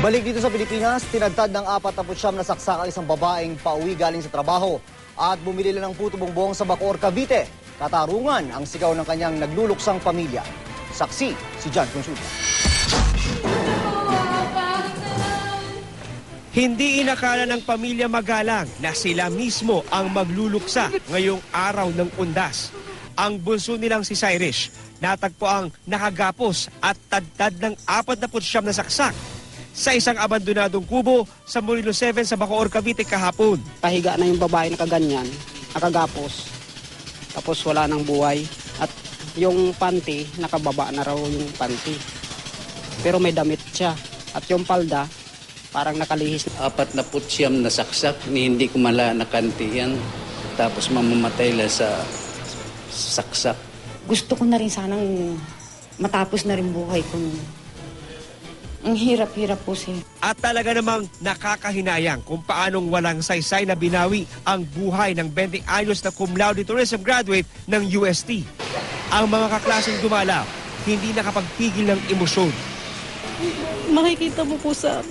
Balik dito sa Pilipinas, tinagtad ng 49 na saksak ang isang babaeng pauwi galing sa trabaho at bumili lang ng puto bongbong sa Bacoor, Cavite. Katarungan ang sigaw ng kanyang nagluluksang pamilya. Saksi si John Consulta. Hindi inakala ng pamilya Magalang na sila mismo ang magluluksa ngayong araw ng undas. Ang bunso nilang si Cyrus, natagpo ang nakagapos at tadtad ng 49 na saksak sa isang abandonadong kubo sa Molino 7 sa Bacoor, Cavite kahapon. Pahiga na yung babae na kaganyan, nakagapos, tapos wala nang buhay. At yung panty, nakababa na raw yung panty. Pero may damit siya. At yung palda, parang nakalihis. 49 na saksak, hindi ko mala nakanti yan. Tapos mamamatay lang sa saksak. Gusto ko na rin sanang matapos na rin buhay ko. Ang hirap-hirap po siya. At talaga namang nakakahinayang kung paanong walang saysay na binawi ang buhay ng 20 anyos na cum laude tourism graduate ng UST. Ang mga kaklaseng dumalaw, hindi nakapagpigil ng emosyon. Makikita mo po sa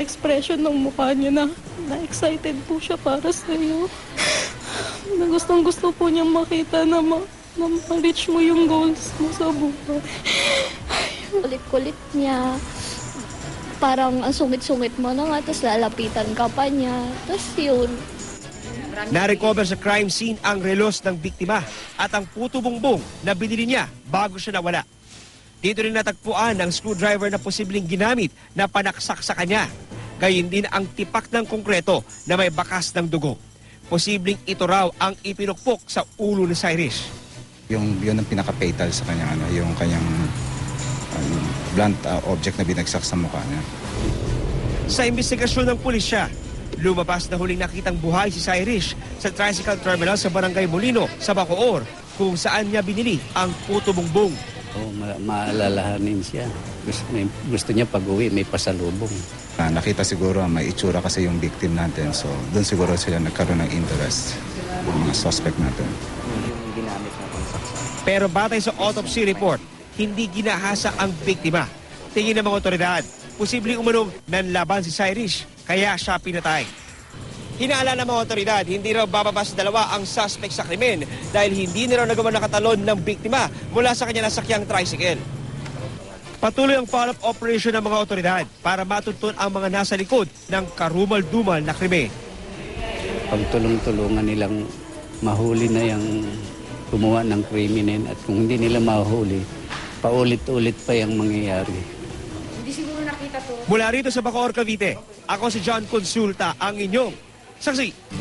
expression ng mukha niya na excited po siya para sa iyo. Na gustong-gusto po niyang makita na ma-reach mo yung goals mo sa buhay. Kulit-kulit niya. Parang ang sungit-sungit mo na nga, tapos lalapitan ka pa niya. Tapos yun. Na-recover sa crime scene ang relos ng biktima at ang puto bongbong na binili niya bago siya nawala. Dito rin natagpuan ang screwdriver na posibleng ginamit na panaksak sa kanya. Gayun din ang tipak ng konkreto na may bakas ng dugo. Posibleng ito raw ang ipinukpok sa ulo ni Cyrus. Yun ang pinaka-fatal sa kanya, yung kanyang blunt object na binagsak sa mukha niya. Sa investigasyon ng pulisya, lumabas na huling nakitang buhay si Cyrus sa tricycle terminal sa Barangay Molino sa Bacoor, kung saan niya binili ang puto bongbong. Maalalahanin siya. Gusto niya pag-uwi, may pasalubong. Nakita siguro may itsura kasi yung victim natin, so doon siguro sila nagkaroon ng interest ng mga suspect natin. Pero batay sa autopsy report, hindi ginahasa ang biktima. Tingin ng mga otoridad, posibleng umanong nanlaban si Cyrus, kaya siya pinatay. Hinala ng mga otoridad, hindi raw bababa sa dalawa ang suspect sa krimen dahil hindi na raw nagawa nakatalon ng biktima mula sa kanya nasakyang tricycle. Patuloy ang follow-up operation ng mga otoridad para matuntun ang mga nasa likod ng karumal-dumal na krimen. Pagtulong-tulungan nilang mahuli na yung gumawa ng krimen at kung hindi nila mahuli, paulit-ulit pa yung mangyayari. Hindi siguro nakita to. Mula rito sa Bacoor, Cavite, ako si John Consulta, ang inyong saksi.